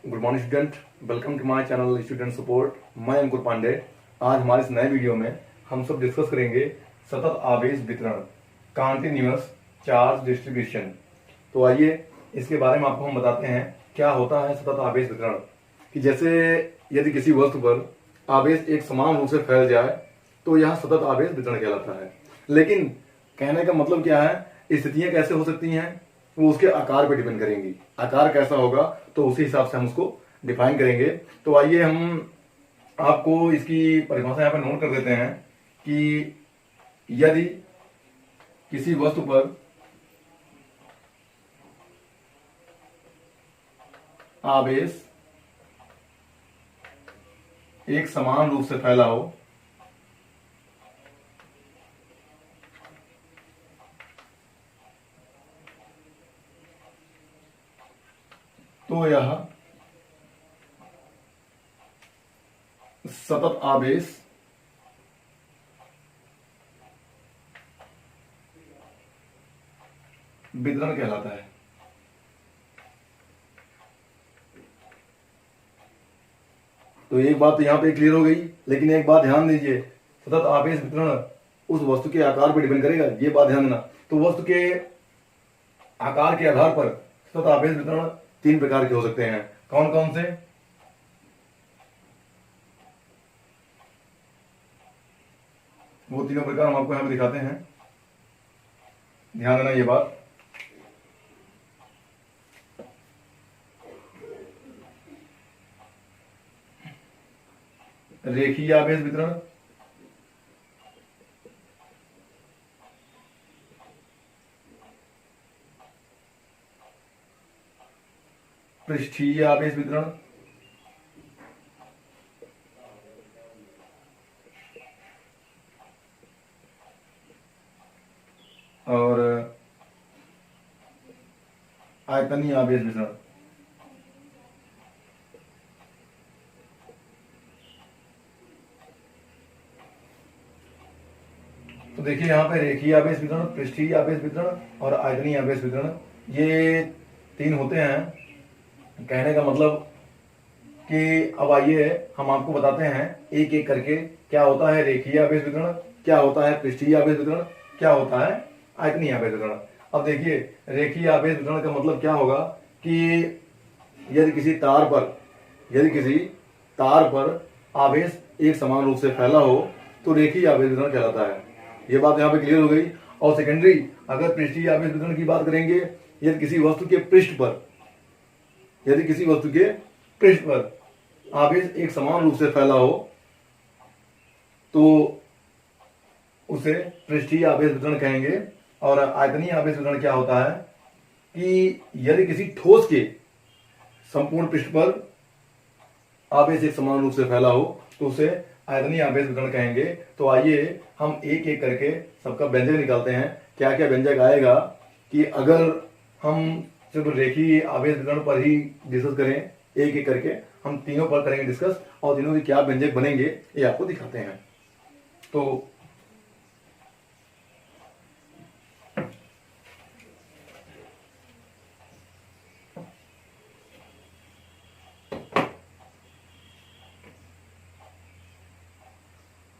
Good morning student, welcome to my channel student support. मैं अंकुर पांडे। आज हमारे इस नए वीडियो में हम सब डिस्कस करेंगे सतत आवेश वितरण, कॉन्टिन्यूअस चार्ज डिस्ट्रीब्यूशन। तो आइए इसके बारे में आपको हम बताते हैं क्या होता है सतत आवेश वितरण। कि जैसे यदि किसी वस्तु पर आवेश एक समान रूप से फैल जाए तो यह सतत आवेश वितरण कहलाता है। लेकिन कहने का मतलब क्या है, स्थितियां कैसे हो सकती हैं वो उसके आकार पर डिपेंड करेंगी। आकार कैसा होगा तो उसी हिसाब से हम उसको डिफाइन करेंगे। तो आइए हम आपको इसकी परिभाषा यहाँ पर नोट कर देते हैं कि यदि किसी वस्तु पर आवेश एक समान रूप से फैला हो तो यह सतत आवेश वितरण कहलाता है। तो एक बात तो यहां पे क्लियर हो गई, लेकिन एक बात ध्यान दीजिए, सतत आवेश वितरण उस वस्तु के आकार पर डिपेंड करेगा, ये बात ध्यान देना। तो वस्तु के आकार के आधार पर सतत आवेश वितरण तीन प्रकार के हो सकते हैं। कौन कौन से? वो तीनों प्रकार हम आपको यहां पे दिखाते हैं, ध्यान देना ये बात। रेखीय आवेश वितरण, पृष्ठीय आवेश वितरण और आयतनीय आवेश वितरण। तो देखिए यहाँ पे रेखीय आवेश वितरण, पृष्ठीय आवेश वितरण और आयतनीय आवेश वितरण, ये तीन होते हैं। कहने का मतलब कि अब आइए हम आपको बताते हैं एक एक करके क्या होता है रेखीय आवेश वितरण, क्या होता है पृष्ठीय आवेश वितरण, क्या होता है आयतनीय आवेश वितरण। अब देखिए रेखीय आवेश वितरण का मतलब क्या होगा कि यदि किसी तार पर आवेश एक समान रूप से फैला हो तो रेखीय आवेश वितरण कहलाता है। ये बात यहाँ पे क्लियर हो गई। और सेकेंडरी, अगर पृष्ठीय आवेश वितरण की बात करेंगे, यदि किसी वस्तु के पृष्ठ पर आवेश एक समान रूप से फैला हो तो उसे पृष्ठीय आवेश वितरण कहेंगे। और आयतनीय आवेश वितरण क्या होता है कि यदि किसी ठोस के संपूर्ण पृष्ठ पर आवेश एक समान रूप से फैला हो तो उसे आयतनीय आवेश वितरण कहेंगे। तो आइए हम एक एक करके सबका व्यंजक निकालते हैं। क्या क्या व्यंजक आएगा कि अगर हम सिर्फ रेखीय आवेश वितरण पर ही डिस्कस करें, एक एक करके हम तीनों पर करेंगे डिस्कस, और तीनों के क्या व्यंजक बनेंगे ये आपको दिखाते हैं। तो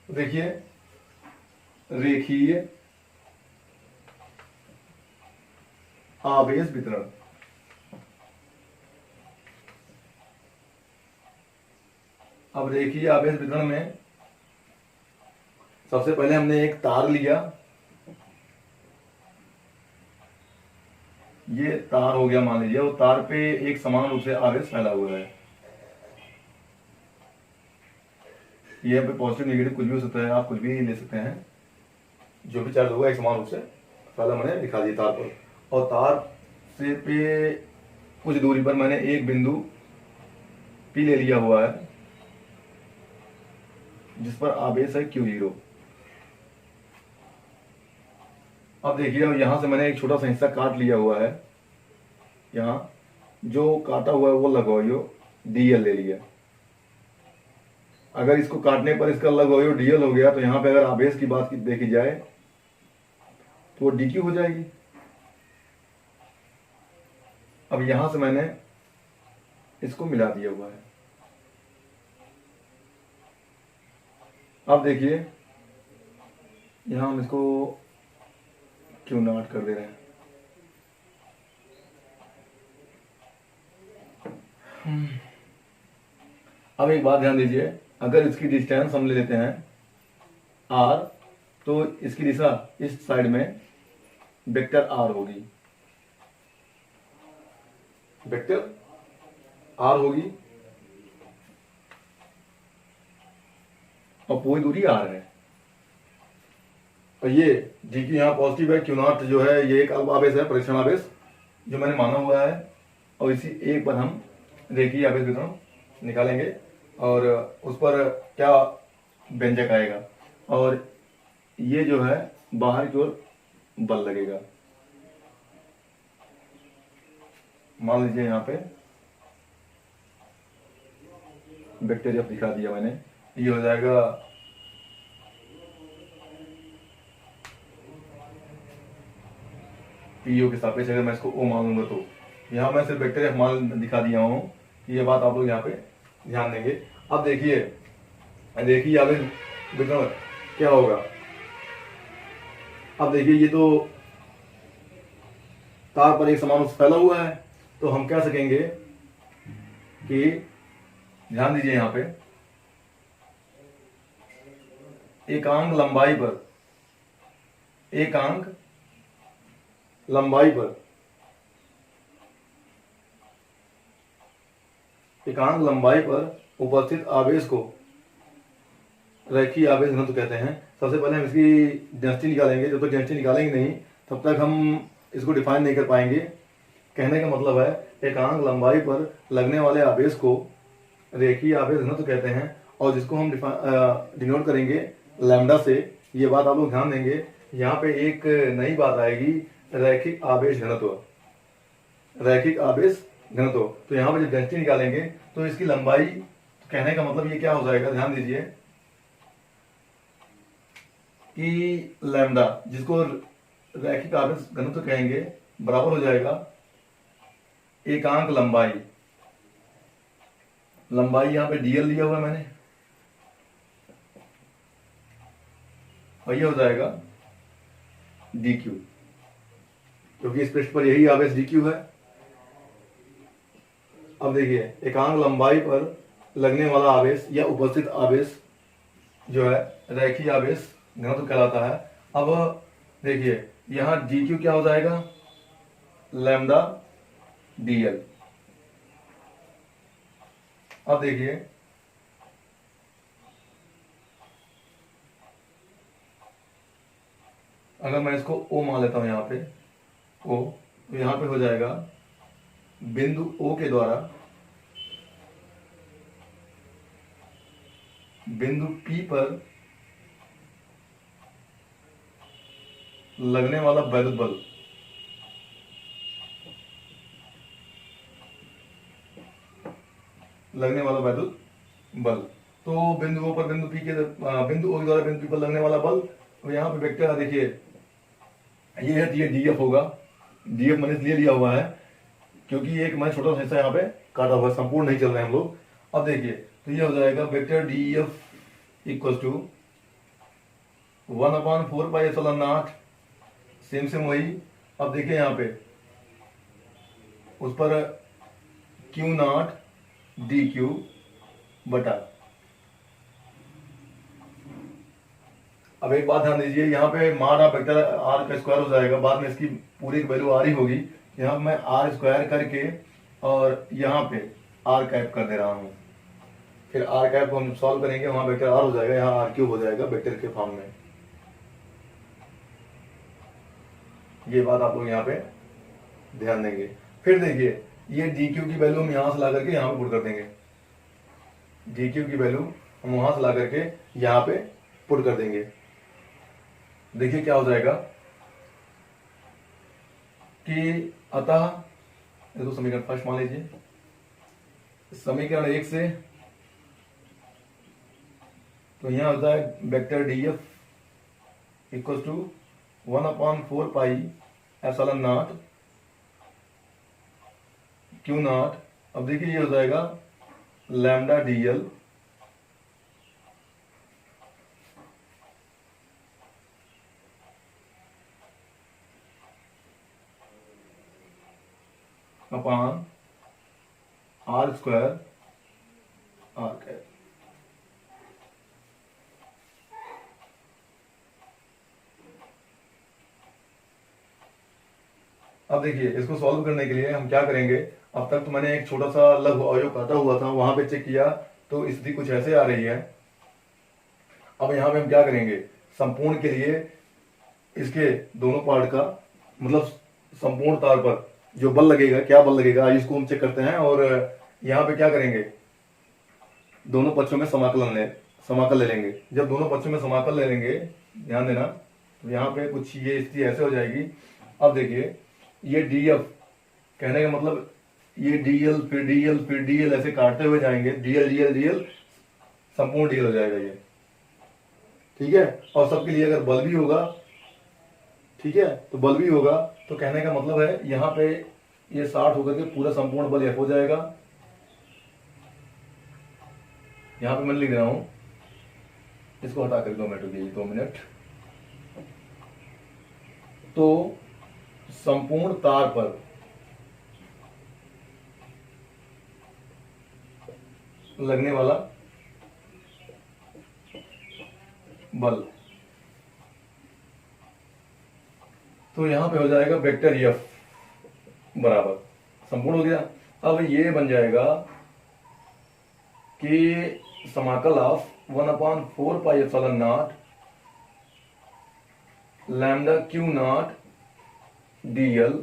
देखिए रेखीय आवेश वितरण, अब रेखीय आवेश वितरण में सबसे पहले हमने एक तार लिया, ये तार हो गया मान लीजिए, वो तार पे एक समान रूप से आवेश फैला हुआ है। ये पे पॉजिटिव नेगेटिव कुछ भी हो सकता है, आप कुछ भी ले सकते हैं, जो भी चार्ज होगा एक समान रूप से फैला मैंने दिखा दिया तार पर। और तार से पे कुछ दूरी पर मैंने एक बिंदु पी ले लिया हुआ है जिस पर आवेश है Q0। अब देखिए यहां से मैंने एक छोटा सा हिस्सा काट लिया हुआ है, यहां जो काटा हुआ है वो लगवाइयो DL ले लिया। अगर इसको काटने पर इसका लगवाइयो DL हो गया तो यहां पे अगर आवेश की बात देखी जाए तो वो DQ हो जाएगी। अब यहां से मैंने इसको मिला दिया हुआ है। अब देखिए यहां हम इसको क्यों नॉट कर दे रहे हैं। अब एक बात ध्यान दीजिए, अगर इसकी डिस्टेंस हम ले लेते हैं r, तो इसकी दिशा इस साइड में वेक्टर r होगी, वेक्टर r होगी, और पूरी दूरी r है। और ये जी की यहाँ पॉजिटिव है, क्यू नॉट जो है ये एक आवेश है, परीक्षण आवेश जो मैंने माना हुआ है, और इसी एक पर हम रेखीय आवेश वितरण निकालेंगे और उस पर क्या व्यंजक आएगा, और ये जो है बाहर की ओर बल लगेगा। मान लीजिए यहाँ पे वेक्टर जब दिखा दिया मैंने, ये हो जाएगा पीओ के सापेक्ष। अगर मैं इसको ओ मान लूंगा तो यहाँ मैं सिर्फ वेक्टर एफ मान दिखा दिया हूँ, ये बात आप लोग यहाँ पे ध्यान देंगे। अब देखिए आवेश वितरण क्या होगा। अब देखिए ये तो तार पर एक समान फैला हुआ है, तो हम कह सकेंगे कि ध्यान दीजिए यहाँ पे एकांक लंबाई पर उपस्थित आवेश को रैखिक आवेश घनत्व कहते हैं। सबसे पहले हम इसकी डेंसिटी निकालेंगे। जब तक डेंसिटी निकालेंगे नहीं तब तक हम इसको डिफाइन नहीं कर पाएंगे। कहने का मतलब है एकांक लंबाई पर लगने वाले आवेश को रेखीय आवेश घनत्व कहते हैं, और जिसको हम डिनोट करेंगे लैम्डा से। ये बात आप लोग ध्यान देंगे। यहाँ पे एक नई बात आएगी, रैखिक आवेश घनत्व। तो यहाँ पे जब डेंसिटी निकालेंगे तो इसकी लंबाई, तो कहने का मतलब ये क्या हो जाएगा, ध्यान दीजिए कि लैम्डा जिसको रैखिक आवेश घनत्व कहेंगे बराबर हो जाएगा एकांक लंबाई यहाँ पे डीएल लिया हुआ है मैंने, और ये हो जाएगा डीक्यू, क्योंकि इस पृष्ठ पर यही आवेश डीक्यू है। अब देखिए एकांक लंबाई पर लगने वाला आवेश या उपस्थित आवेश जो है रैखिक आवेश घनत्व कहलाता है। अब देखिए यहां डीक्यू क्या हो जाएगा, लैम्डा डीएल। अब देखिए अगर मैं इसको ओ मान लेता हूं यहाँ पे ओ, तो यहाँ पे हो जाएगा बिंदु ओ के द्वारा बिंदु पी पर लगने वाला वैद्युत बल, तो बिंदु ओ पर बिंदु ओ के द्वारा बिंदु पी पर लगने वाला बल। तो यहाँ पे वेक्टर देखिए ये है, ये डीएफ होगा। डीएफ मैंने इसलिए लिया हुआ है क्योंकि एक मैं छोटा सा हिस्सा यहाँ पे काटा हुआ है, संपूर्ण नहीं चल रहे हैं हम लोग। अब देखिए तो ये हो जाएगा vector DF equal to 1/4πε0, same वही। अब देखिए यहाँ पे उस पर क्यू नॉट डी क्यू बटा। अब एक बात ध्यान दीजिए, यहाँ पे मान आप वेक्टर आर का स्क्वायर हो जाएगा, बाद में इसकी पूरी वैल्यू आर ही होगी। यहाँ मैं आर स्क्वायर करके और यहाँ पे आर कैप कर दे रहा हूँ, फिर आर कैप को हम सॉल्व करेंगे, वहां वेक्टर आर हो जाएगा, यहाँ आर क्यूब हो जाएगा वेक्टर के फॉर्म में। ये बात आप लोग यहाँ पे ध्यान देंगे। फिर देखिए ये डी क्यू की वैल्यू हम यहां से ला करके यहाँ पे पुट कर देंगे। डी क्यू की वैल्यू हम वहां से ला करके यहाँ पे पुट कर देंगे। देखिए क्या हो जाएगा कि अतः तो समीकरण फर्स्ट मान लीजिए, समीकरण 1 से तो यहां होता है vector d F equal to 1/4πε0 q naught अब देखिए ये हो जाएगा lambda d l upon are square are cap. अब देखिए इसको सॉल्व करने के लिए हम क्या करेंगे, अब तक तो मैंने एक छोटा सा लघु अवयव काटा हुआ था, वहां पे चेक किया तो स्थिति कुछ ऐसे आ रही है। अब यहाँ पे हम क्या करेंगे, संपूर्ण के लिए इसके दोनों पार्ट का मतलब संपूर्ण तार पर जो बल लगेगा, क्या बल लगेगा इसको हम चेक करते हैं। और यहाँ पे क्या करेंगे, दोनों पक्षों में समाकल ले लेंगे। जब दोनों पक्षों में समाकल ले लेंगे, ध्यान देना, तो यहाँ पे कुछ ये स्थिति ऐसे हो जाएगी। अब देखिए ये डी एफ कहने का मतलब ये डीएल फिर डीएल फिर डीएल ऐसे काटते हुए जाएंगे, डीएल डीएल डीएल संपूर्ण डीएल हो जाएगा ये, ठीक है। और सबके लिए अगर बल भी होगा, ठीक है, तो बल भी होगा, तो कहने का मतलब है यहाँ पे ये 60 होकर के पूरा संपूर्ण बल एफ हो जाएगा। यहाँ पे मैं लिख रहा हूं, इसको हटा कर 2 मिनट रुकिए, 2 मिनट। तो संपूर्ण तार पर लगने वाला बल, तो यहां पे हो जाएगा वेक्टर एफ बराबर, संपूर्ण हो गया। अब ये बन जाएगा कि समाकल of 1/4 pi epsilon naught lambda Q naught DL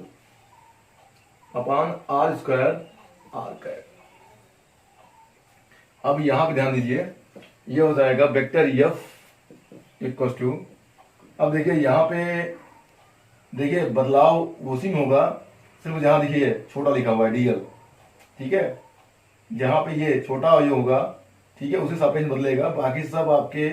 upon are square are cap. अब यहां पे ध्यान दीजिए, ये हो जाएगा वेक्टर एफ इक्वल टू, अब देखिए यहां पे देखिए बदलाव उसी में होगा, सिर्फ जहां देखिए छोटा लिखा हुआ है डीएल, ठीक है, जहां पे ये छोटा अवयव होगा, ठीक है, उसी सापेक्ष बदलेगा, बाकी सब आपके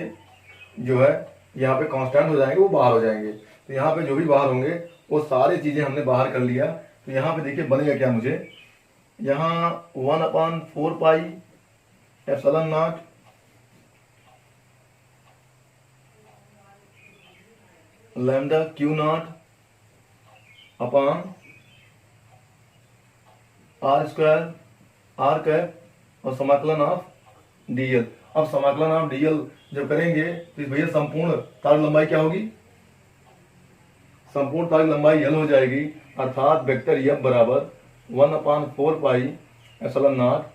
जो है यहाँ पे कांस्टेंट हो जाएंगे, वो बाहर हो जाएंगे। तो यहाँ पे जो भी बाहर होंगे वो सारी चीजें हमने बाहर कर लिया। तो यहाँ पे देखिए बनेगा क्या, मुझे यहाँ 1/4 pi epsilon naught lambda Q naught upon are square are cap और समाकलन ऑफ डीएल। अब समाकलन ऑफ डीएल जब करेंगे तो भैया संपूर्ण तार लंबाई क्या होगी, संपूर्ण तार लंबाई एल हो जाएगी, अर्थात वेक्टर एफ बराबर 1/4 pi epsilon naught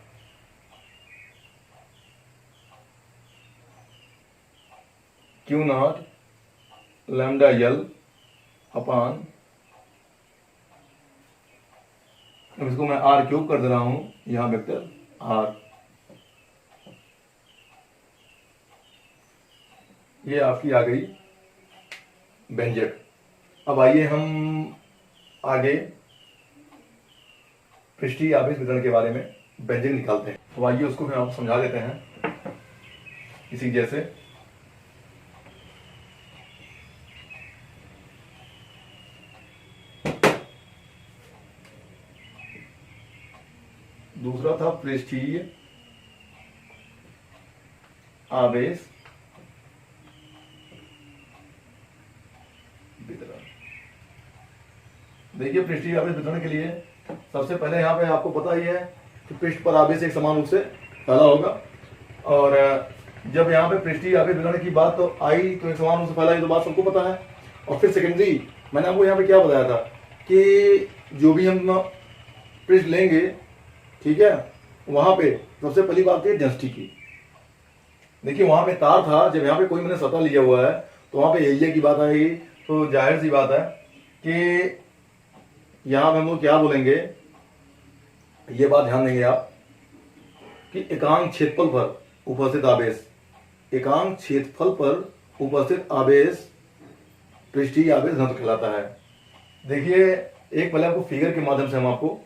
q naught lambda l upon, इसको मैं आर क्यूब कर दे रहा हूं, यहां वेक्टर आर, ये आपकी आ गई व्यंजक। अब आइए हम आगे पृष्ठीय आवेश वितरण के बारे में व्यंजक निकालते हैं। तो आइए उसको फिर आप समझा देते हैं इसी जैसे। दूसरा था पृष्ठीय आवेश वितरण। देखिए पृष्ठीय आवेश वितरण के लिए सबसे पहले यहाँ पे आपको पता ही है कि पृष्ठ पर आवेश एक समान रूप से फैला होगा, और जब यहाँ पे पृष्ठीय आवेश वितरण की बात तो आई तो एक समान रूप से फैला, ये तो बात सबको पता है। और फिर सेकेंडरी मैंने आपको यहाँ पे क्या बताया था कि जो भी हम पृष्ठ लेंगे, ठीक है, वहां पे सबसे पहली बात है डेंसिटी की। देखिए वहां पे तार था, जब यहाँ पे कोई मैंने सतह लिया हुआ है तो वहां पे एरिया की बात आएगी, तो जाहिर सी बात है कि यहां पे हम लोग क्या बोलेंगे, ये बात ध्यान देंगे आप कि एकांक क्षेत्रफल पर उपस्थित आवेश, एकांक क्षेत्रफल पर उपस्थित आवेश पृष्ठीय आवेश घनत्व कहलाता है। देखिए एक पहले आपको फिगर के माध्यम से हम आपको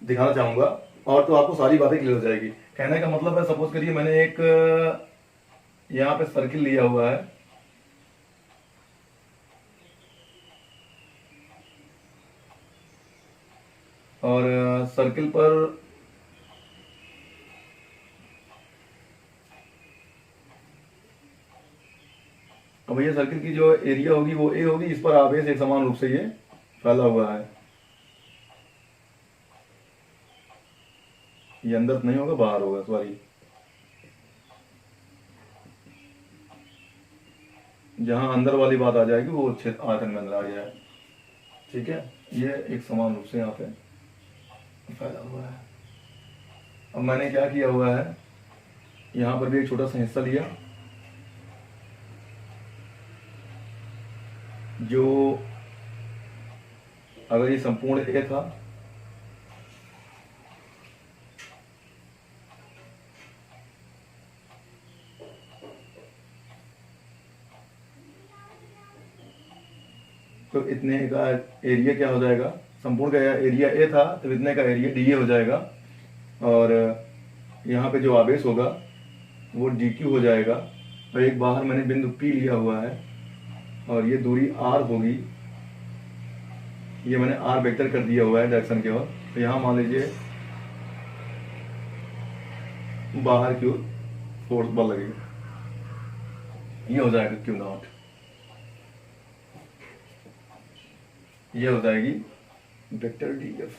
दिखाना चाहूंगा, और तो आपको सारी बातें क्लियर हो जाएगी। कहने का मतलब है, सपोज करिए मैंने एक यहाँ पे सर्किल लिया हुआ है, और सर्किल पर अब ये सर्किल की जो एरिया होगी वो ए होगी, इस पर आवेश एक समान रूप से ये फैला हुआ है। ये अंदर नहीं होगा, बाहर होगा, सॉरी, जहां अंदर वाली बात आ जाएगी वो क्षेत्र आयतन में अंदर आ जाए। ठीक है, ये एक समान रूप से यहाँ पे फैला हुआ है। अब मैंने क्या किया हुआ है, यहाँ पर भी एक छोटा सा हिस्सा लिया जो, अगर ये संपूर्ण ए था तो इतने का एरिया क्या हो जाएगा, संपूर्ण का एरिया ए था तो इतने का एरिया डी ए हो जाएगा, और यहाँ पे जो आवेश होगा वो डी क्यू हो जाएगा। और एक बाहर मैंने बिंदु पी लिया हुआ है और ये दूरी आर होगी, ये मैंने आर वेक्टर कर दिया हुआ है डायरेक्शन के ओर। तो यहाँ मान लीजिए बाहर की ओर फोर्स बल लगेगा, ये हो जाएगा क्यू नॉट, ये हो जाएगी वेक्टर डी एफ।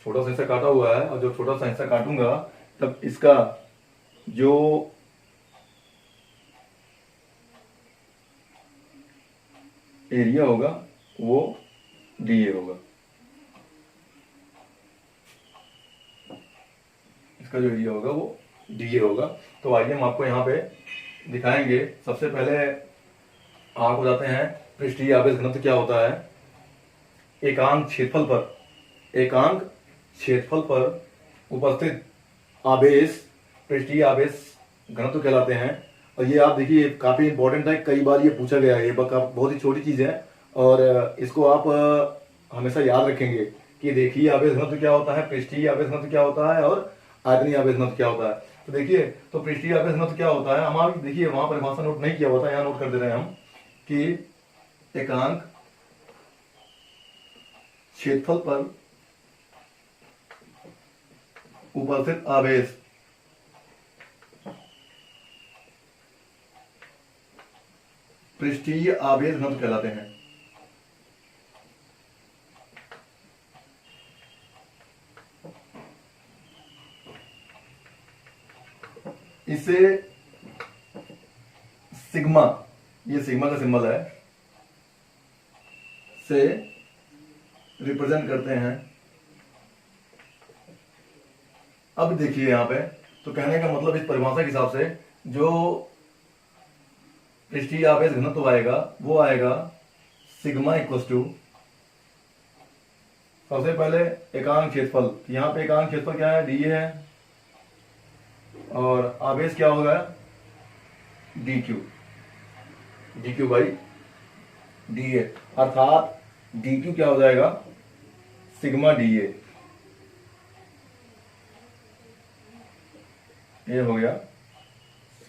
छोटा सा हिस्सा काटा हुआ है और जब छोटा सा हिस्सा काटूंगा तब इसका जो एरिया होगा वो डी ए होगा, इसका जो एरिया होगा वो डी ए होगा। तो आइए हम आपको यहाँ पे दिखाएंगे। सबसे पहले आंक हो जाते हैं पृष्ठीय आवेश घनत्व क्या होता है। एकांक क्षेत्रफल पर उपस्थित आवेश पृष्ठीय आवेश घनत्व कहलाते हैं। और ये आप देखिए काफी इंपॉर्टेंट है, कई बार ये पूछा गया है, ये बहुत ही छोटी चीज है और इसको आप हमेशा याद रखेंगे कि देखिए आवेश घनत्व क्या होता है, पृष्ठीय आवेश घनत्व क्या होता है और आयतनीय आवेश घनत्व क्या होता है। तो देखिए, तो पृष्ठीय आवेश घनत्व क्या होता है, हमारा देखिए वहां परिभाषा नोट नहीं किया हुआ था, यहाँ नोट कर दे रहे हैं हम कि एकांक क्षेत्रफल पर उपस्थित आवेश पृष्ठीय आवेश घनत्व कहलाते हैं। इसे सिग्मा, ये सिग्मा का सिंबल है, से रिप्रेजेंट करते हैं। अब देखिए यहां पे, तो कहने का मतलब इस परिभाषा के हिसाब से जो पृष्ठीय आवेश घनत्व आएगा वो आएगा सिग्मा इक्वल टू, सबसे पहले एकांक क्षेत्रफल, यहां पे एकांक क्षेत्रफल क्या है, डी है, और आवेश क्या होगा, D Q by D A, अर्थात डी क्यू क्या हो जाएगा, सिग्मा डी ए। ये हो गया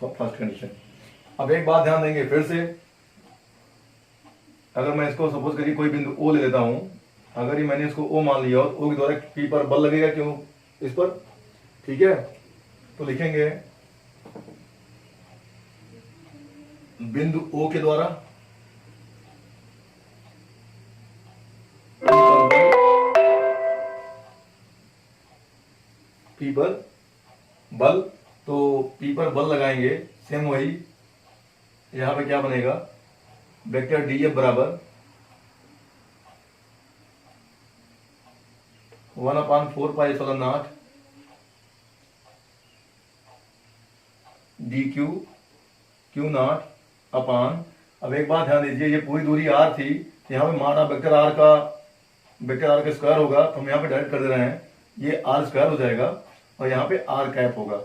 फर्स्ट कंडीशन। अब एक बात ध्यान देंगे फिर से, अगर मैं इसको सपोज करिए कोई बिंदु ओ ले लेता हूं, अगर ये मैंने इसको ओ मान लिया और ओ के द्वारा पी पर बल लगेगा क्यों, इस पर, ठीक है। तो लिखेंगे बिंदु ओ के द्वारा पी पर बल, तो पी पर बल लगाएंगे, सेम वही यहां पे क्या बनेगा, वेक्टर डी एफ बराबर 1/4 pi epsilon naught d q naught upon. अब एक बात ध्यान दीजिए, ये पूरी दूरी आर थी, यहाँ पे माना वेक्टर आर का स्क्वायर होगा, तो हम यहाँ पे डायरेक्ट कर दे रहे हैं, ये आर स्क्वायर हो जाएगा और यहाँ पे आर कैप होगा,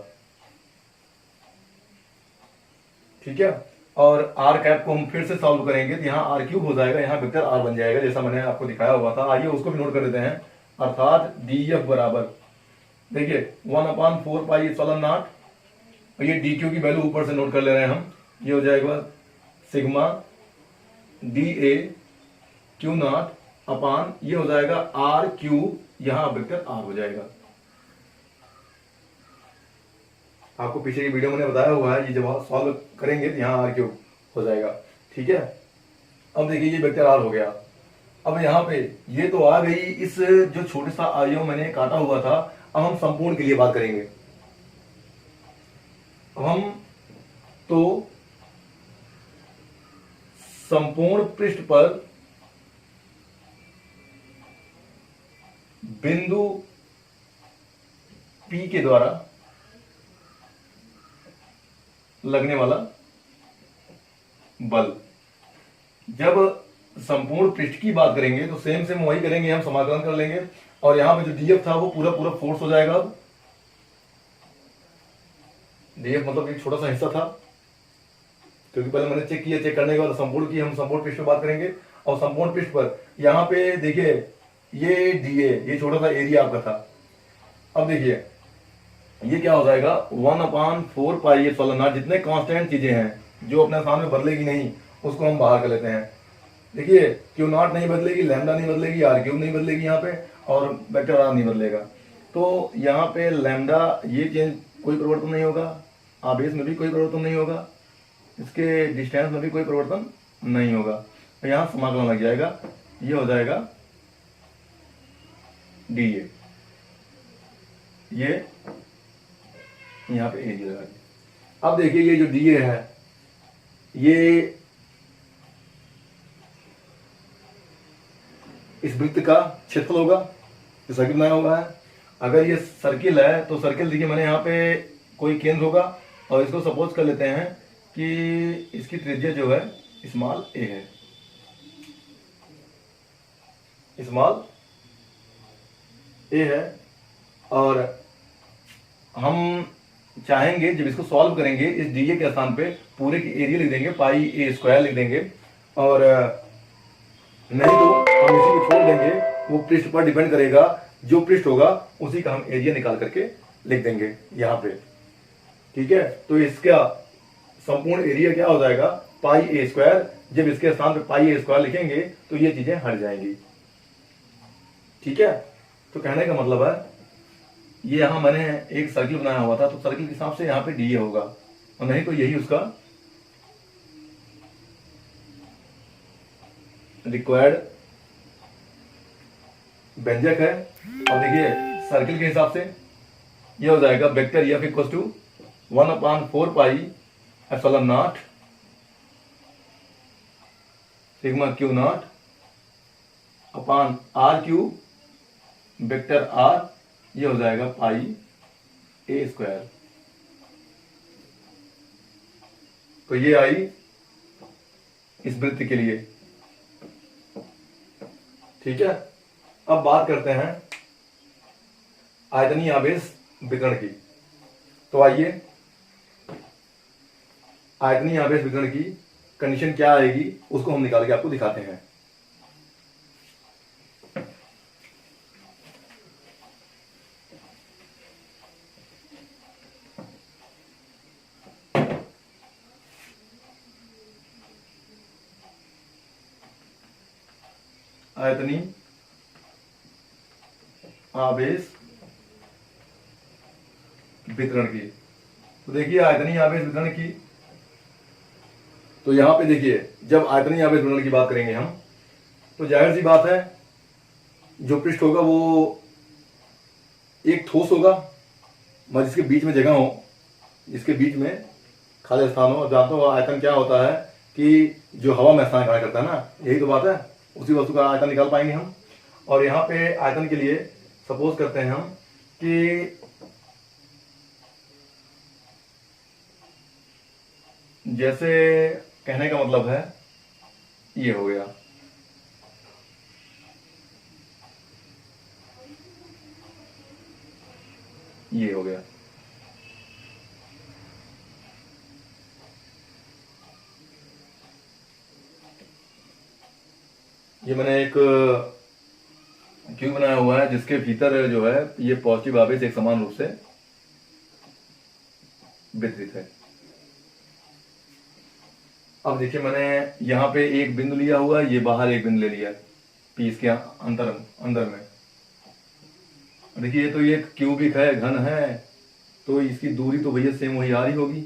ठीक है। और आर कैप को हम फिर से सॉल्व करेंगे तो यहाँ आर क्यूब हो जाएगा, यहाँ वेक्टर आर बन जाएगा, जैसा मैंने आपको दिखाया हुआ था। आइए उसको भी नोट कर देते हैं, अर्थात डी एफ बराबर, देखिए 1/4 पाई एप्सिलॉन नॉट, और ये डी क्यू की वैल्यू ऊपर से नोट कर ले रहे हैं हम, ये हो जाएगा sigma d A q naught upon, ये हो जाएगा आर क्यू, यहां वेक्टर आर हो जाएगा। आपको पीछे की वीडियो में बताया हुआ है, ये जब सॉल्व करेंगे तो यहाँ आर क्यूब हो जाएगा। ठीक है, अब देखिए ये वेक्टर आर हो गया। अब यहाँ पे ये तो आ गई इस जो छोटे सा अवयव मैंने काटा हुआ था। अब हम संपूर्ण के लिए बात करेंगे। हम तो संपूर्ण पृष्ठ पर बिंदु P के द्वारा लगने वाला बल, जब संपूर्ण पृष्ठ की बात करेंगे तो सेम सेम वही करेंगे, हम समाकलन कर लेंगे और यहां पे जो डीएफ था वो पूरा पूरा फोर्स हो जाएगा। अब डीएफ मतलब एक छोटा सा हिस्सा था, क्योंकि पहले मैंने चेक किया, चेक करने के बाद संपूर्ण की हम संपूर्ण पृष्ठ पर बात करेंगे। और संपूर्ण पृष्ठ पर यहां पे देखिए ये डीए, ये छोटा सा एरिया आपका था। अब देखिए ये क्या हो जाएगा, 1/4 पाई एप्सिलॉन नॉट। जितने कांस्टेंट चीजें हैं जो अपने सामने बदलेगी नहीं उसको हम बाहर कर लेते हैं। देखिए क्यू नॉट नहीं बदलेगी, लैम्डा नहीं बदलेगी, आर क्यूब नहीं बदलेगी यहाँ पे, और वेक्टर आर नहीं बदलेगा। तो यहाँ पे लैम्डा ये चेंज, कोई परिवर्तन नहीं होगा, आवेश में भी कोई परिवर्तन नहीं होगा, इसके डिस्टेंस में भी कोई परिवर्तन नहीं होगा। तो यहाँ समाकलन लग जाएगा, ये हो जाएगा डी ए, ये यहाँ पे एरिया लगा दिया। अब देखिए ये जो डी ए है ये इस वृत्त का क्षेत्रफल होगा जो सर्किल बनाया हुआ है। अगर ये सर्किल है तो सर्किल देखिए मैंने यहाँ पे कोई केंद्र होगा और इसको सपोज कर लेते हैं कि इसकी त्रिज्या जो है स्मॉल ए है, स्मॉल ए है। और हम चाहेंगे जब इसको सॉल्व करेंगे इस डीए के स्थान पे पूरे की एरिया लिख देंगे, पाई ए स्क्वायर लिख देंगे, और नहीं तो हम इसी को छोड़ देंगे, वो पृष्ठ पर डिपेंड करेगा, जो पृष्ठ होगा उसी का हम एरिया निकाल करके लिख देंगे यहाँ पे। ठीक है, तो इसका संपूर्ण एरिया क्या हो जाएगा, पाई ए स्क्वायर। जब इसके स्थान पे पाई ए स्क्वायर लिखेंगे तो ये चीजें हट जाएंगी। ठीक है, तो कहने का मतलब है ये यहां मैंने एक सर्किल बनाया हुआ था, तो सर्किल के हिसाब से यहाँ पे डीए होगा, और नहीं तो यही उसका रिक्वायर्ड व्यंजक है। अब देखिए सर्किल के हिसाब से ये हो जाएगा vector F equal to 1/4 pi epsilon naught sigma Q naught upon R cube vector R, ये हो जाएगा पाई ए स्क्वायर। तो ये आई इस वृत्त के लिए। ठीक है, अब बात करते हैं आयतनीय आवेश वितरण की। तो आइए आयतनीय आवेश वितरण की कंडीशन क्या आएगी उसको हम निकाल के आपको दिखाते हैं। आयतनीय आवेश वितरण की। तो देखिए आयतनीय आवेश वितरण की, तो यहां पे देखिए जब आयतनीय आवेश वितरण की बात करेंगे हम, तो जाहिर सी बात है जो पृष्ठ होगा वो एक ठोस होगा, जिसके बीच में जगह हो, जिसके बीच में खाली स्थान हो। जानते हो आयतन क्या होता है कि जो हवा में स्थान ग्रहण करता है ना, यही तो बात है, उसी वस्तु का आयतन निकाल पाएंगे हम। और यहाँ पे आयतन के लिए सपोज करते हैं हम कि जैसे कहने का मतलब है ये हो गया, ये हो गया। ये मैंने एक क्यूब बनाया हुआ है जिसके भीतर जो है ये पॉजिटिव आवेश एक समान रूप से वितरित है। अब देखिए मैंने यहाँ पे एक बिंदु लिया हुआ है, ये बाहर एक बिंदु ले लिया है पी इसके अंदर में। देखिए ये तो ये क्यूबिक है, घन है, तो इसकी दूरी तो भैया सेम वही आर ही होगी,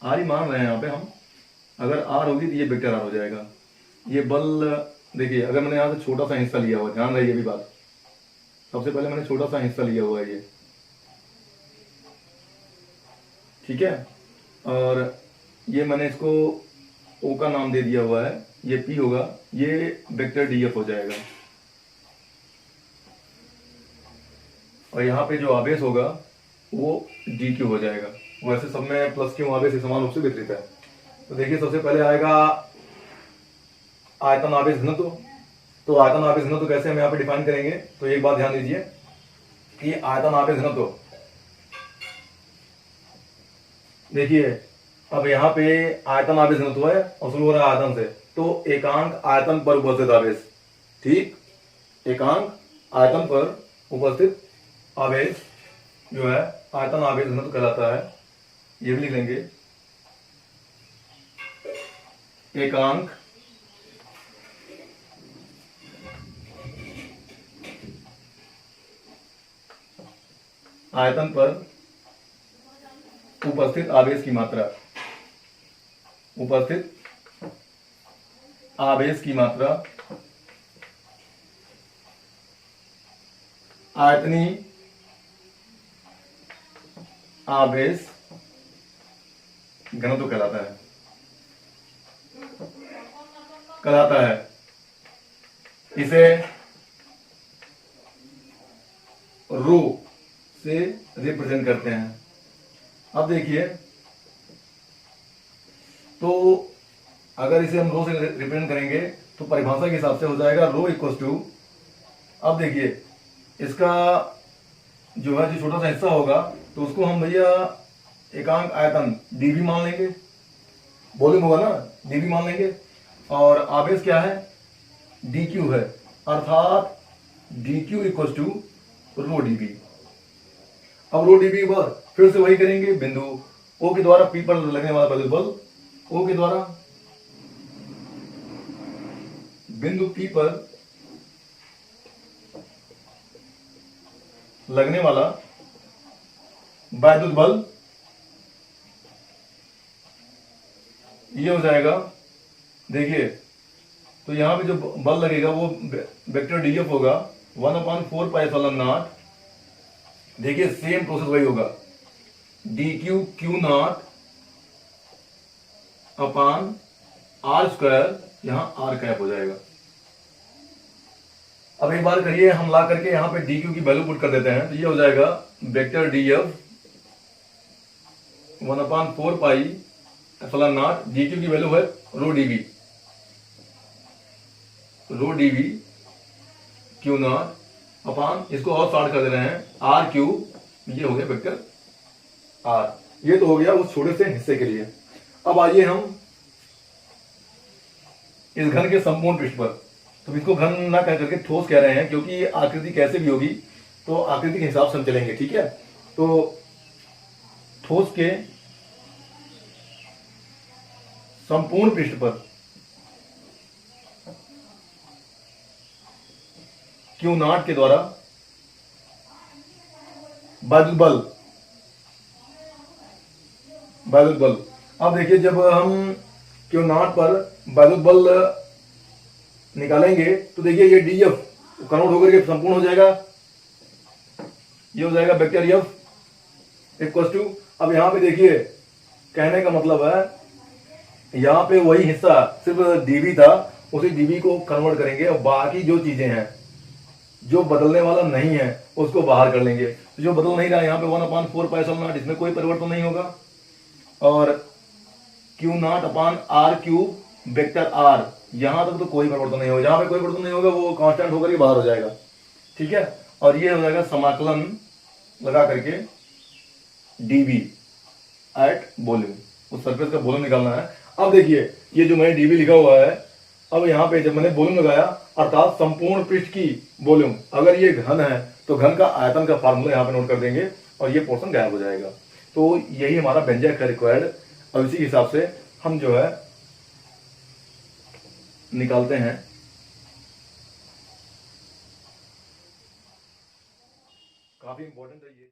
आर ही मान रहे हैं यहाँ पे हम। अगर आर होगी तो ये वेक्टर आर हो जाएगा। ये बल देखिए, अगर मैंने यहाँ से छोटा सा हिस्सा लिया हुआ, ध्यान रही ये भी बात, सबसे पहले मैंने छोटा सा हिस्सा लिया हुआ है ये, ठीक है, और ये मैंने इसको ओ का नाम दे दिया हुआ है, ये पी होगा, ये वेक्टर डी एफ हो जाएगा। और यहाँ पे जो आवेश होगा वो डी क्यू हो जाएगा। वैसे सब में प्लस क्यू आवेश समान रूप से वितरित है। तो देखिए सबसे पहले आएगा आयतन आवेश घनत्व। तो आयतन आवेश घनत्व कैसे हम यहाँ पे डिफाइन करेंगे, तो एक बात ध्यान दीजिए कि आयतन आवेश घनत्व, देखिए अब यहाँ पे आयतन आवेश घनत्व है और शुरू हो रहा है आयतन से, तो एकांक आयतन पर उपस्थित आवेश, ठीक, एकांक आयतन पर उपस्थित आवेश जो है आयतन आवेश घनत्व कहलाता है। ये भी लिख लेंगे, एकांक आयतन पर उपस्थित आवेश की मात्रा, उपस्थित आवेश की मात्रा आयतनी आवेश घनत्व कहलाता है। इसे रो से रिप्रेजेंट करते हैं। अब देखिए, तो अगर इसे हम रो से रिप्रेजेंट करेंगे तो परिभाषा के हिसाब से हो जाएगा रो इक्वल टू, अब देखिए इसका जो है जो छोटा सा हिस्सा होगा तो उसको हम भैया एकांक आयतन डीवी मान लेंगे, वॉल्यूम होगा ना डीवी मान लेंगे, और आवेश क्या है डी क्यू है, अर्थात D Q equal to rho DV. अब रो डीवी पर फिर से वही करेंगे, बिंदु ओ के द्वारा पी पर लगने वाला विद्युत बल, ओ के द्वारा बिंदु पी पर लगने वाला विद्युत बल, ये हो जाएगा। देखिए तो यहां पे जो बल लगेगा वो वेक्टर डी एफ होगा 1/4πε0। देखिए सेम प्रोसेस वही होगा, D Q Q naught upon are square, यहां आर कैप हो जाएगा। अब एक बार करिए, हम ला करके यहां पे डी क्यू की वैल्यू पुट कर देते हैं, तो ये हो जाएगा vector d F 1/4πε0, d q की वैल्यू है rho d V, rho d V q naught upon, इसको और शॉर्ट कर दे रहे हैं आर क्यू, ये हो गया वेक्टर आर। ये तो हो गया उस छोटे से हिस्से के लिए। अब आइए हम इस घन के संपूर्ण पृष्ठ पर, तो इसको घन ना कह करके ठोस कह रहे हैं, क्योंकि आकृति कैसे भी होगी तो आकृति के हिसाब से हम चलेंगे, ठीक है। तो ठोस के संपूर्ण पृष्ठ पर क्यू नॉट के द्वारा विद्युत बल, अब देखिए जब हम क्यू नॉट पर विद्युत बल निकालेंगे तो देखिए ये डी एफ कन्वर्ट होकर के संपूर्ण हो जाएगा, ये हो जाएगा वेक्टर एफ इक्वल टू, अब यहां पे देखिए कहने का मतलब है यहां पे वही हिस्सा सिर्फ डीवी था, उसी डीवी को कन्वर्ट करेंगे और बाकी जो चीजें हैं जो बदलने वाला नहीं है उसको बाहर कर लेंगे। तो जो बदल नहीं रहा यहाँ पे 1/4πε0, इसमें कोई परिवर्तन नहीं होगा, और Q naught upon R cube vector R, यहां तक तो कोई परिवर्तन नहीं होगा, जहां पे कोई परिवर्तन नहीं होगा वो कांस्टेंट होकर के बाहर हो जाएगा, ठीक है। और ये हो जाएगा समाकलन लगा करके डीवी एट वॉल्यूम, उस सरफेस का वॉल्यूम निकालना है। अब देखिए ये जो मैंने डीवी लिखा हुआ है, अब यहाँ पे जब मैंने वॉल्यूम लगाया अर्थात संपूर्ण पृष्ठ की वॉल्यूम, अगर ये घन है तो घन का आयतन का फार्मूला यहाँ पे नोट कर देंगे और ये पोर्शन गायब हो जाएगा। तो यही हमारा व्यंजक है रिक्वायर्ड, और इसी हिसाब से हम जो है निकालते हैं। काफी इंपॉर्टेंट है ये।